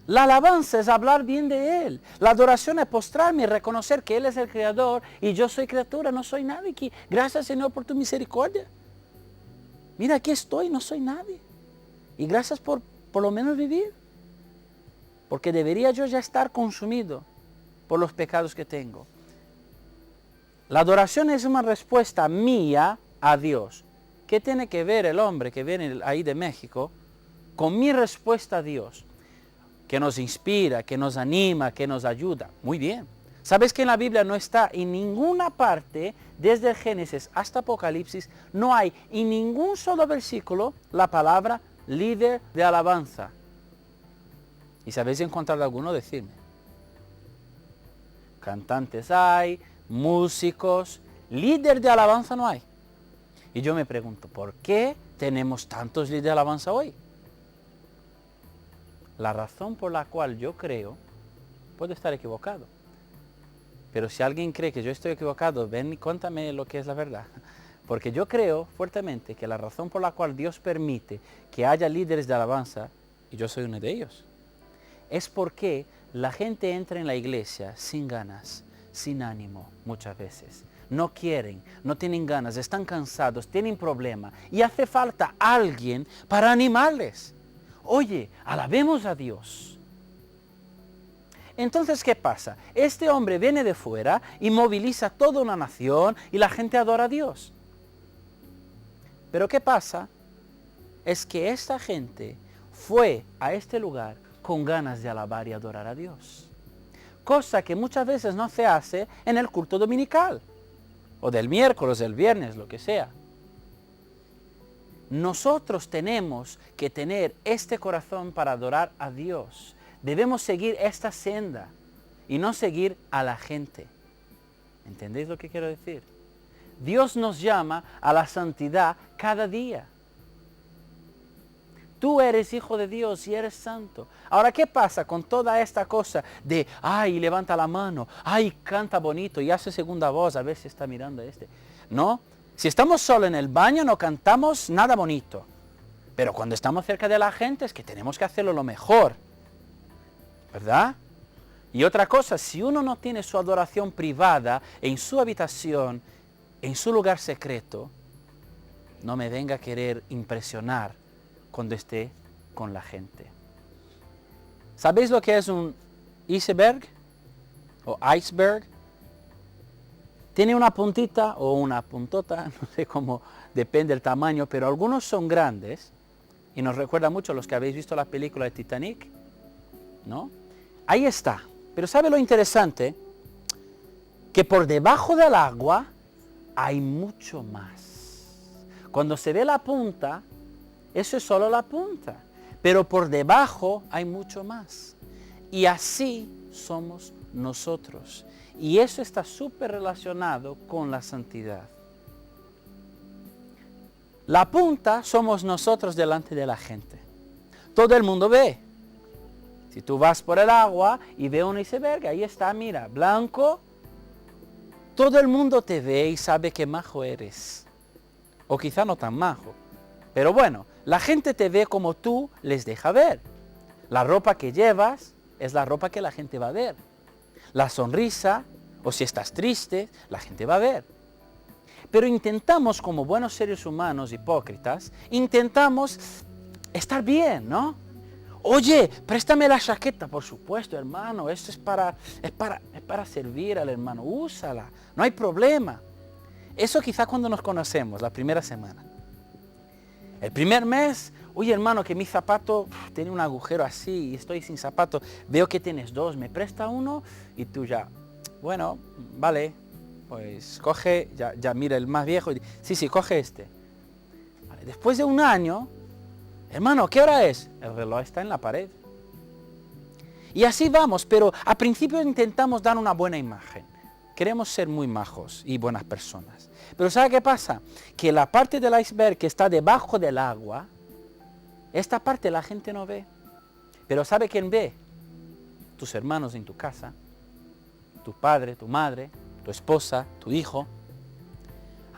La alabanza es hablar bien de Él. La adoración es postrarme y reconocer que Él es el Creador y yo soy criatura, no soy nadie. Gracias, Señor, por tu misericordia. Mira, aquí estoy, no soy nadie. Y gracias por lo menos vivir. Porque debería yo ya estar consumido por los pecados que tengo. La adoración es una respuesta mía a Dios. ¿Qué tiene que ver el hombre que viene ahí de México con mi respuesta a Dios? Que nos inspira, que nos anima, que nos ayuda. Muy bien. ¿Sabes que en la Biblia no está en ninguna parte, desde el Génesis hasta Apocalipsis, no hay en ningún solo versículo la palabra líder de alabanza? ¿Y sabéis encontrar alguno? Decidme. Cantantes hay, músicos, líder de alabanza no hay. Y yo me pregunto, ¿por qué tenemos tantos líderes de alabanza hoy? La razón por la cual yo creo, puedo estar equivocado, pero si alguien cree que yo estoy equivocado, ven y cuéntame lo que es la verdad. Porque yo creo fuertemente que la razón por la cual Dios permite que haya líderes de alabanza, y yo soy uno de ellos, es porque la gente entra en la iglesia sin ganas, sin ánimo muchas veces. No quieren, no tienen ganas, están cansados, tienen problemas y hace falta alguien para animarles. Oye, alabemos a Dios. Entonces, ¿qué pasa? Este hombre viene de fuera y moviliza toda una nación y la gente adora a Dios. Pero ¿qué pasa? Es que esta gente fue a este lugar con ganas de alabar y adorar a Dios. Cosa que muchas veces no se hace en el culto dominical, o del miércoles, del viernes, lo que sea. Nosotros tenemos que tener este corazón para adorar a Dios. Debemos seguir esta senda y no seguir a la gente. ¿Entendéis lo que quiero decir? Dios nos llama a la santidad cada día. Tú eres hijo de Dios y eres santo. Ahora, ¿qué pasa con toda esta cosa de, ay, levanta la mano, ay, canta bonito y hace segunda voz, a ver si está mirando este? No, si estamos solo en el baño no cantamos nada bonito. Pero cuando estamos cerca de la gente es que tenemos que hacerlo lo mejor. ¿Verdad? Y otra cosa, si uno no tiene su adoración privada en su habitación, en su lugar secreto, no me venga a querer impresionar cuando esté con la gente. ¿Sabéis lo que es un iceberg o iceberg? Tiene una puntita o una puntota, no sé cómo, depende del tamaño, pero algunos son grandes y nos recuerda mucho a los que habéis visto la película de Titanic, ¿no? Ahí está. Pero ¿sabe lo interesante? Que por debajo del agua hay mucho más. Cuando se ve la punta, eso es solo la punta. Pero por debajo hay mucho más. Y así somos nosotros. Y eso está súper relacionado con la santidad. La punta somos nosotros delante de la gente. Todo el mundo ve. Si tú vas por el agua y ves un iceberg, ahí está, mira, blanco. Todo el mundo te ve y sabe qué majo eres. O quizá no tan majo. Pero bueno, la gente te ve como tú les deja ver. La ropa que llevas es la ropa que la gente va a ver. La sonrisa, o si estás triste, la gente va a ver. Pero intentamos, como buenos seres humanos hipócritas, intentamos estar bien, ¿no? Oye, préstame la chaqueta, por supuesto, hermano, esto es para servir al hermano, úsala, no hay problema. Eso quizá cuando nos conocemos, la primera semana. El primer mes, oye hermano, que mi zapato tiene un agujero así y estoy sin zapato, veo que tienes dos, me presta uno y tú ya, bueno, vale, pues coge, ya mira el más viejo y sí, coge este. Vale, después de un año, hermano, ¿qué hora es? El reloj está en la pared. Y así vamos, pero al principio intentamos dar una buena imagen. Queremos ser muy majos y buenas personas. Pero ¿sabe qué pasa? Que la parte del iceberg que está debajo del agua, esta parte la gente no ve. Pero ¿sabe quién ve? Tus hermanos en tu casa, tu padre, tu madre, tu esposa, tu hijo.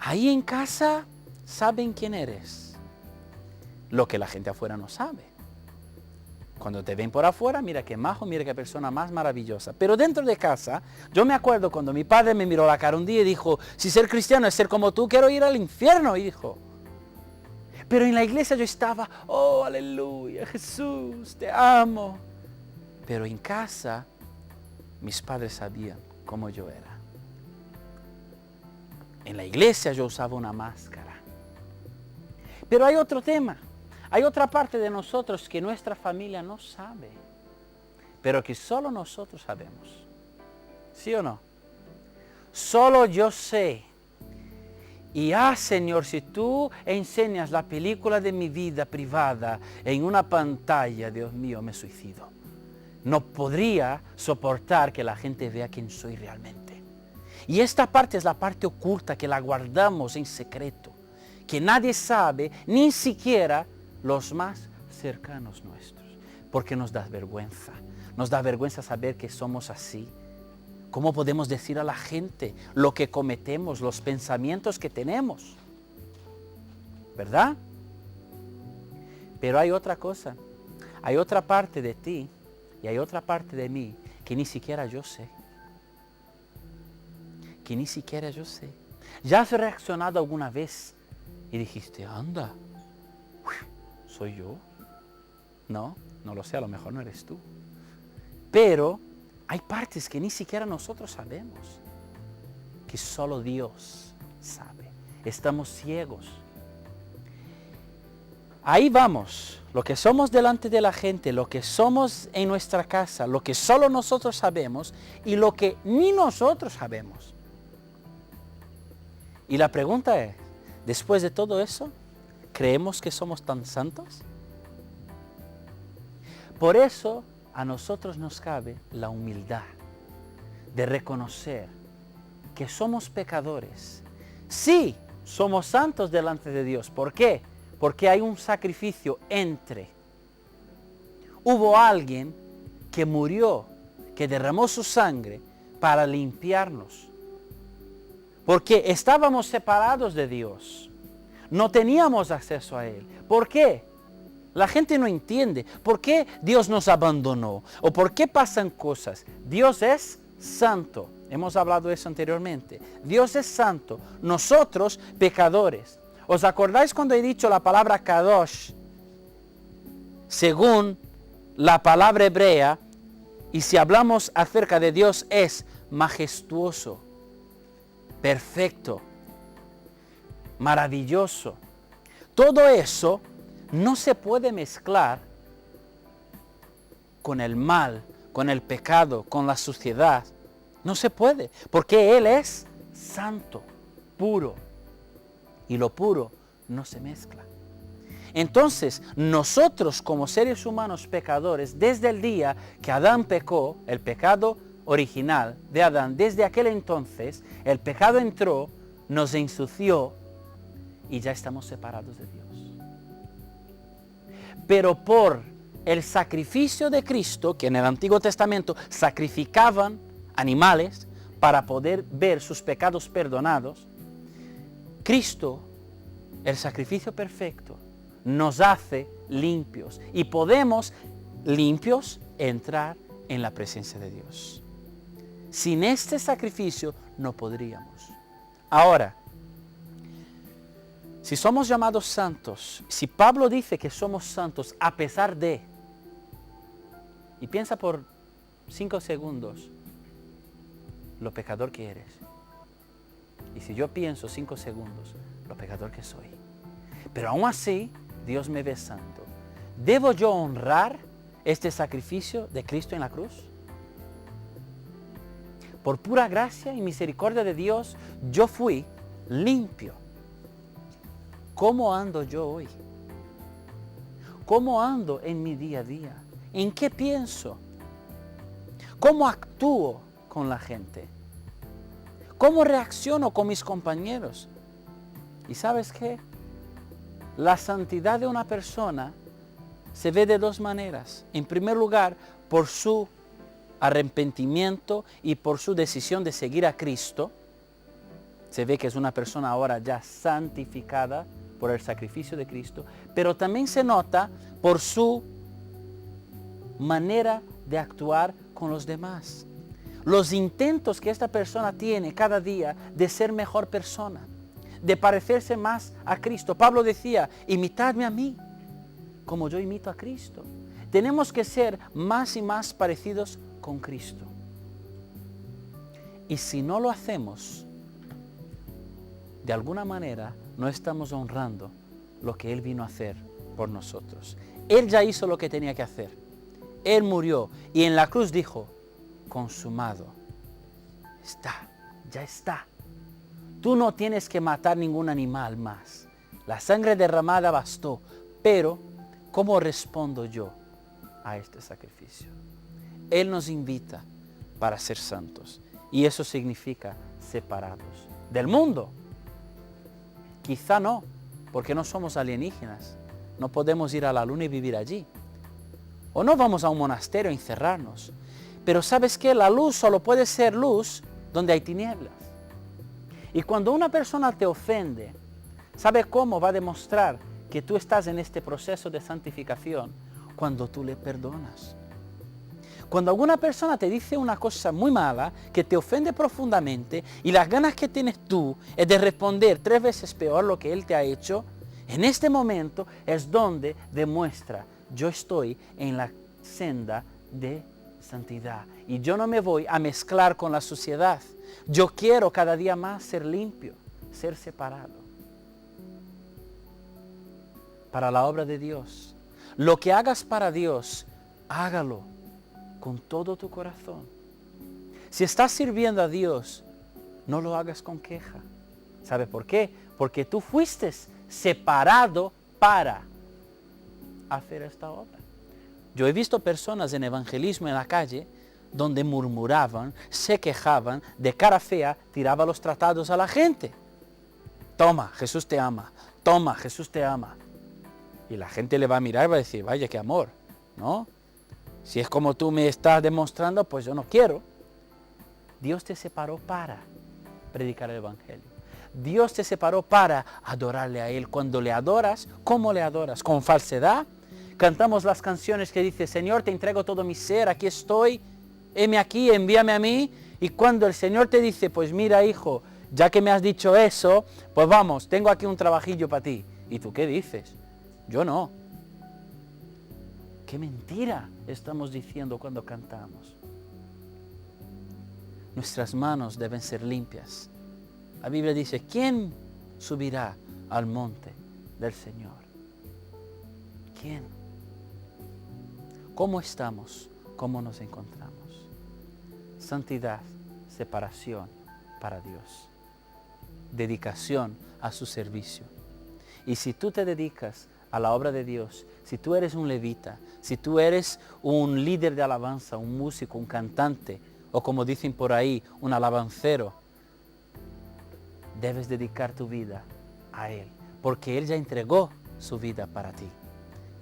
Ahí en casa saben quién eres. Lo que la gente afuera no sabe. Cuando te ven por afuera, mira qué majo, mira qué persona más maravillosa. Pero dentro de casa, yo me acuerdo cuando mi padre me miró la cara un día y dijo, si ser cristiano es ser como tú, quiero ir al infierno, hijo. Pero en la iglesia yo estaba, oh, aleluya, Jesús, te amo. Pero en casa, mis padres sabían cómo yo era. En la iglesia yo usaba una máscara. Pero hay otro tema. Hay otra parte de nosotros que nuestra familia no sabe, pero que solo nosotros sabemos. ¿Sí o no? Solo yo sé. Y Señor, si tú enseñas la película de mi vida privada en una pantalla, Dios mío, me suicido. No podría soportar que la gente vea quién soy realmente. Y esta parte es la parte oculta que la guardamos en secreto, que nadie sabe, ni siquiera los más cercanos nuestros, porque nos da vergüenza saber que somos así. ¿Cómo podemos decir a la gente lo que cometemos, los pensamientos que tenemos? ¿Verdad? Pero hay otra cosa, hay otra parte de ti y hay otra parte de mí que ni siquiera yo sé. ¿Ya has reaccionado alguna vez y dijiste, anda, ¿soy yo? No lo sé, a lo mejor no eres tú. Pero hay partes que ni siquiera nosotros sabemos, que solo Dios sabe. Estamos ciegos. Ahí vamos, lo que somos delante de la gente, lo que somos en nuestra casa, lo que solo nosotros sabemos y lo que ni nosotros sabemos. Y la pregunta es, después de todo eso, ¿creemos que somos tan santos? Por eso a nosotros nos cabe la humildad de reconocer que somos pecadores. Sí, somos santos delante de Dios. ¿Por qué? Porque hay un sacrificio entre. Hubo alguien que murió, que derramó su sangre para limpiarnos. Porque estábamos separados de Dios. No teníamos acceso a Él. ¿Por qué? La gente no entiende. ¿Por qué Dios nos abandonó? ¿O por qué pasan cosas? Dios es santo. Hemos hablado de eso anteriormente. Dios es santo. Nosotros, pecadores. ¿Os acordáis cuando he dicho la palabra kadosh? Según la palabra hebrea, y si hablamos acerca de Dios, es majestuoso, perfecto, maravilloso. Todo eso no se puede mezclar con el mal, con el pecado, con la suciedad. No se puede, porque Él es santo, puro. Y lo puro no se mezcla. Entonces, nosotros como seres humanos pecadores, desde el día que Adán pecó, el pecado original de Adán, desde aquel entonces, el pecado entró, nos ensució y ya estamos separados de Dios. Pero por el sacrificio de Cristo, que en el Antiguo Testamento sacrificaban animales para poder ver sus pecados perdonados, Cristo, el sacrificio perfecto, nos hace limpios y podemos limpios entrar en la presencia de Dios. Sin este sacrificio no podríamos. Ahora, Si somos llamados santos, si Pablo dice que somos santos a pesar de, y piensa por 5 segundos lo pecador que eres. Y si yo pienso 5 segundos lo pecador que soy, pero aún así Dios me ve santo, ¿debo yo honrar este sacrificio de Cristo en la cruz? Por pura gracia y misericordia de Dios, yo fui limpio. ¿Cómo ando yo hoy? ¿Cómo ando en mi día a día? ¿En qué pienso? ¿Cómo actúo con la gente? ¿Cómo reacciono con mis compañeros? ¿Y sabes qué? La santidad de una persona se ve de 2 maneras. En primer lugar, por su arrepentimiento y por su decisión de seguir a Cristo. Se ve que es una persona ahora ya santificada por el sacrificio de Cristo, pero también se nota por su manera de actuar con los demás. Los intentos que esta persona tiene cada día de ser mejor persona, de parecerse más a Cristo. Pablo decía, imitadme a mí, como yo imito a Cristo. Tenemos que ser más y más parecidos con Cristo. Y si no lo hacemos, de alguna manera no estamos honrando lo que Él vino a hacer por nosotros. Él ya hizo lo que tenía que hacer. Él murió y en la cruz dijo, consumado. Está, ya está. Tú no tienes que matar ningún animal más. La sangre derramada bastó. Pero, ¿cómo respondo yo a este sacrificio? Él nos invita para ser santos. Y eso significa separados del mundo. Quizá no, porque no somos alienígenas. No podemos ir a la luna y vivir allí. O no vamos a un monasterio a encerrarnos. Pero ¿sabes qué? La luz solo puede ser luz donde hay tinieblas. Y cuando una persona te ofende, ¿sabe cómo va a demostrar que tú estás en este proceso de santificación? Cuando tú le perdonas. Cuando alguna persona te dice una cosa muy mala, que te ofende profundamente, y las ganas que tienes tú es de responder 3 veces peor lo que él te ha hecho, en este momento es donde demuestra, yo estoy en la senda de santidad y yo no me voy a mezclar con la suciedad. Yo quiero cada día más ser limpio, ser separado para la obra de Dios. Lo que hagas para Dios, hágalo con todo tu corazón. Si estás sirviendo a Dios, no lo hagas con queja. ¿Sabe por qué? Porque tú fuiste separado para hacer esta obra. Yo he visto personas en evangelismo en la calle donde murmuraban, se quejaban, de cara fea, tiraban los tratados a la gente. Toma, Jesús te ama. Toma, Jesús te ama. Y la gente le va a mirar y va a decir, vaya, qué amor, ¿no? Si es como tú me estás demostrando, pues yo no quiero. Dios te separó para predicar el evangelio. Dios te separó para adorarle a Él. Cuando le adoras, ¿cómo le adoras? ¿Con falsedad? Cantamos las canciones que dice, Señor, te entrego todo mi ser, aquí estoy, heme aquí, envíame a mí. Y cuando el Señor te dice, pues mira, hijo, ya que me has dicho eso, pues vamos, tengo aquí un trabajillo para ti. ¿Y tú qué dices? Yo no. ¡Qué mentira estamos diciendo cuando cantamos! Nuestras manos deben ser limpias. La Biblia dice, ¿quién subirá al monte del Señor? ¿Quién? ¿Cómo estamos? ¿Cómo nos encontramos? Santidad, separación para Dios. Dedicación a su servicio. Y si tú te dedicas a la obra de Dios, si tú eres un levita, si tú eres un líder de alabanza, un músico, un cantante, o como dicen por ahí, un alabancero, debes dedicar tu vida a Él, porque Él ya entregó su vida para ti.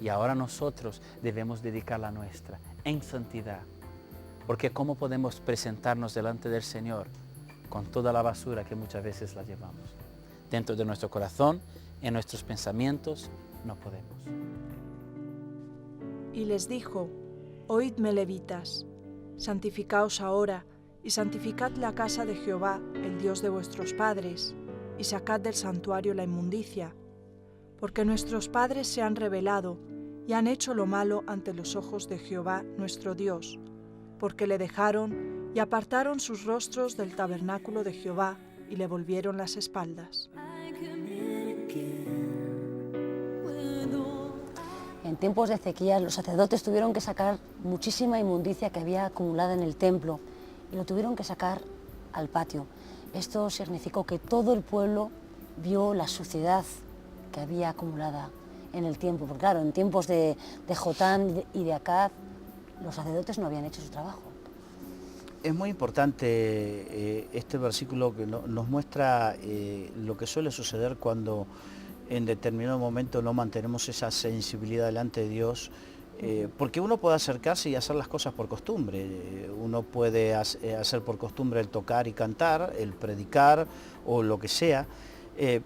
Y ahora nosotros debemos dedicar la nuestra en santidad, porque ¿cómo podemos presentarnos delante del Señor con toda la basura que muchas veces la llevamos? Dentro de nuestro corazón, en nuestros pensamientos, no podemos. Y les dijo, oídme, levitas, santificaos ahora, y santificad la casa de Jehová, el Dios de vuestros padres, y sacad del santuario la inmundicia, porque nuestros padres se han rebelado y han hecho lo malo ante los ojos de Jehová nuestro Dios, porque le dejaron y apartaron sus rostros del tabernáculo de Jehová y le volvieron las espaldas. En tiempos de Ezequías, los sacerdotes tuvieron que sacar muchísima inmundicia que había acumulada en el templo y lo tuvieron que sacar al patio. Esto significó que todo el pueblo vio la suciedad que había acumulada en el tiempo, porque claro, en tiempos de Jotán y de Acaz, los sacerdotes no habían hecho su trabajo. Es muy importante este versículo que nos muestra lo que suele suceder cuando en determinado momento no mantenemos esa sensibilidad delante de Dios, porque uno puede acercarse y hacer las cosas por costumbre. Uno puede hacer por costumbre el tocar y cantar, el predicar o lo que sea,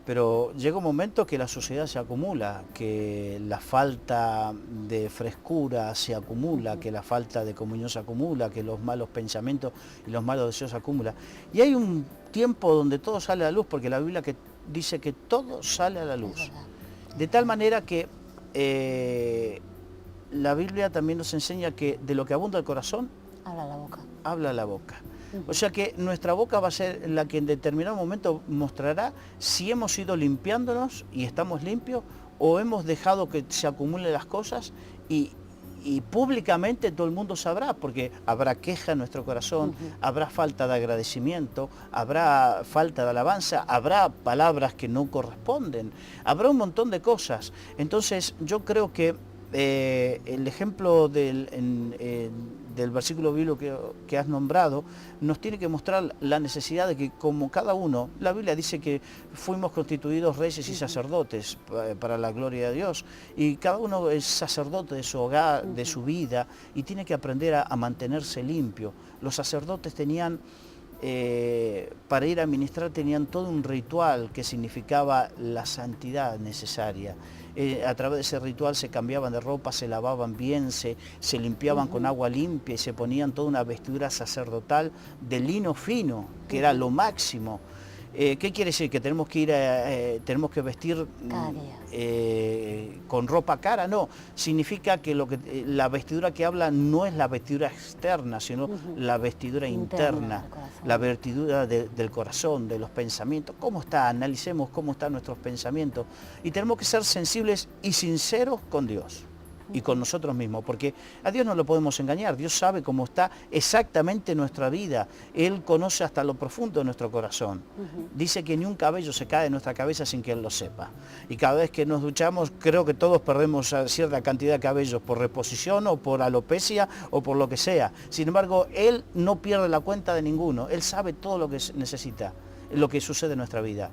pero llega un momento que la suciedad se acumula, que la falta de frescura se acumula, que la falta de comunión se acumula, que los malos pensamientos y los malos deseos se acumulan. Y hay un tiempo donde todo sale a la luz, porque la Biblia dice que todo sale a la luz. De tal manera que la Biblia también nos enseña que de lo que abunda el corazón, habla la boca. Habla la boca. O sea que nuestra boca va a ser la que en determinado momento mostrará si hemos ido limpiándonos y estamos limpios o hemos dejado que se acumulen las cosas y públicamente todo el mundo sabrá, porque habrá queja en nuestro corazón, habrá falta de agradecimiento, habrá falta de alabanza, habrá palabras que no corresponden, habrá un montón de cosas. Entonces yo creo que el ejemplo del versículo bíblico que has nombrado nos tiene que mostrar la necesidad de que como cada uno, la Biblia dice que fuimos constituidos reyes y sacerdotes para la gloria de Dios, y cada uno es sacerdote de su hogar, de su vida, y tiene que aprender a mantenerse limpio. Los sacerdotes tenían para ir a ministrar tenían todo un ritual que significaba la santidad necesaria. A través de ese ritual se cambiaban de ropa, se lavaban bien, se limpiaban con agua limpia y se ponían toda una vestidura sacerdotal de lino fino, que era lo máximo. ¿Qué quiere decir? ¿Que tenemos que ir tenemos que vestir cada día con ropa cara? No, significa que la vestidura que habla no es la vestidura externa, sino la vestidura interna, la vestidura del corazón, de los pensamientos. ¿Cómo está? Analicemos cómo están nuestros pensamientos. Y tenemos que ser sensibles y sinceros con Dios y con nosotros mismos, porque a Dios no lo podemos engañar. Dios sabe cómo está exactamente nuestra vida. Él conoce hasta lo profundo de nuestro corazón. Dice que ni un cabello se cae de nuestra cabeza sin que Él lo sepa. Y cada vez que nos duchamos, creo que todos perdemos cierta cantidad de cabellos por reposición o por alopecia o por lo que sea. Sin embargo, Él no pierde la cuenta de ninguno. Él sabe todo lo que necesita, lo que sucede en nuestra vida.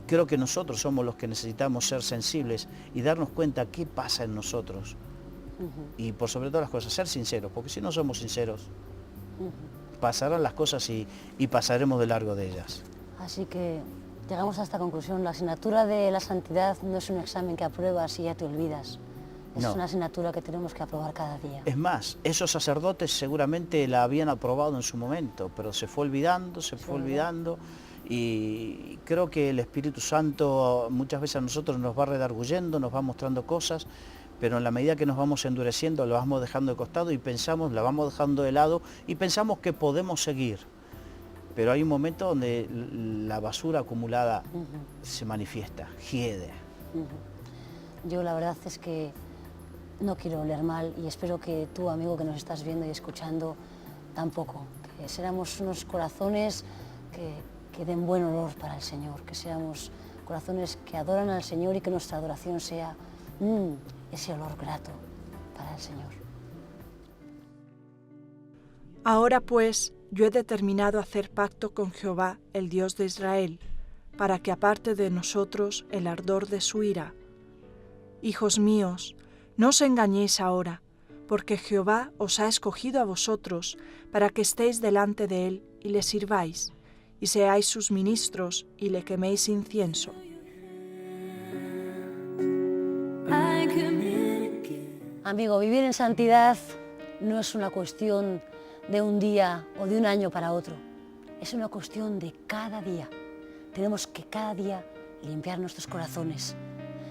Creo que nosotros somos los que necesitamos ser sensibles y darnos cuenta qué pasa en nosotros. Y por sobre todas las cosas, ser sinceros, porque si no somos sinceros, pasarán las cosas y pasaremos de largo de ellas. Así que llegamos a esta conclusión: la asignatura de la santidad no es un examen que apruebas y ya te olvidas. Es una asignatura que tenemos que aprobar cada día. Es más, esos sacerdotes seguramente la habían aprobado en su momento, pero se fue olvidando, y creo que el Espíritu Santo muchas veces a nosotros nos va redarguyendo, nos va mostrando cosas, pero en la medida que nos vamos endureciendo, lo vamos dejando de costado y la vamos dejando de lado y pensamos que podemos seguir. Pero hay un momento donde la basura acumulada se manifiesta, hiede. Yo la verdad es que no quiero oler mal y espero que tú, amigo, que nos estás viendo y escuchando, tampoco. Que seamos unos corazones que den buen olor para el Señor, que seamos corazones que adoran al Señor y que nuestra adoración sea ese olor grato para el Señor. Ahora pues, yo he determinado hacer pacto con Jehová, el Dios de Israel, para que aparte de nosotros el ardor de su ira. Hijos míos, no os engañéis ahora, porque Jehová os ha escogido a vosotros para que estéis delante de él y le sirváis, y seáis sus ministros y le queméis incienso. Amigo, vivir en santidad no es una cuestión de un día o de un año para otro. Es una cuestión de cada día. Tenemos que cada día limpiar nuestros corazones.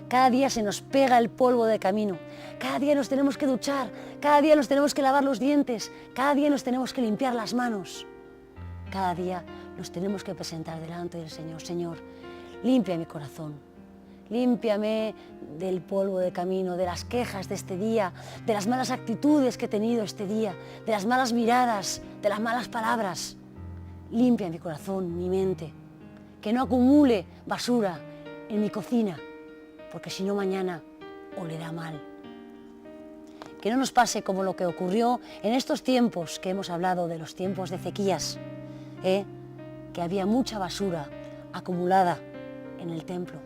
Cada día se nos pega el polvo de camino. Cada día nos tenemos que duchar. Cada día nos tenemos que lavar los dientes. Cada día nos tenemos que limpiar las manos. Cada día nos tenemos que presentar delante del Señor. Señor, limpia mi corazón. Límpiame del polvo de camino, de las quejas de este día, de las malas actitudes que he tenido este día, de las malas miradas, de las malas palabras. Limpia mi corazón, mi mente. Que no acumule basura en mi cocina, porque si no mañana olerá mal. Que no nos pase como lo que ocurrió en estos tiempos que hemos hablado, de los tiempos de Ezequías, que había mucha basura acumulada en el templo.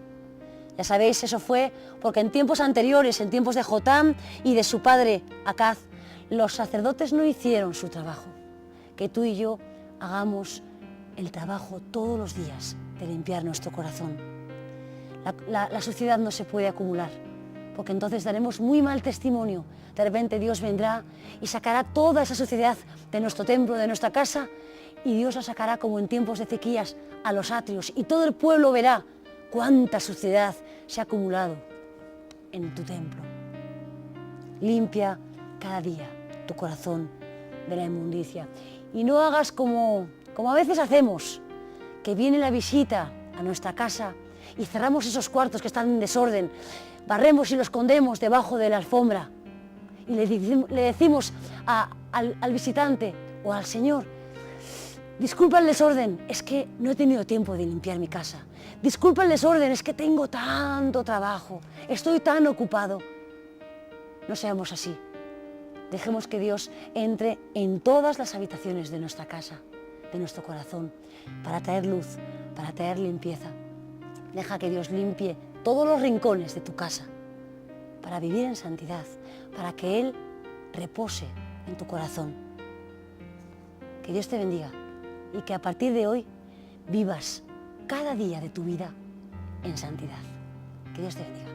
Ya sabéis, eso fue porque en tiempos anteriores, en tiempos de Jotam y de su padre Acaz, los sacerdotes no hicieron su trabajo. Que tú y yo hagamos el trabajo todos los días de limpiar nuestro corazón. La suciedad no se puede acumular, porque entonces daremos muy mal testimonio. De repente Dios vendrá y sacará toda esa suciedad de nuestro templo, de nuestra casa, y Dios la sacará como en tiempos de Ezequías a los atrios, y todo el pueblo verá cuánta suciedad se ha acumulado en tu templo. Limpia cada día tu corazón de la inmundicia. Y no hagas como a veces hacemos, que viene la visita a nuestra casa y cerramos esos cuartos que están en desorden, barremos y los escondemos debajo de la alfombra y le decimos al visitante o al Señor: disculpa el desorden, es que no he tenido tiempo de limpiar mi casa. Disculpa el desorden, es que tengo tanto trabajo, estoy tan ocupado. No seamos así. Dejemos que Dios entre en todas las habitaciones de nuestra casa, de nuestro corazón, para traer luz, para traer limpieza. Deja que Dios limpie todos los rincones de tu casa, para vivir en santidad, para que Él repose en tu corazón. Que Dios te bendiga y que a partir de hoy vivas cada día de tu vida en santidad. Que Dios te bendiga.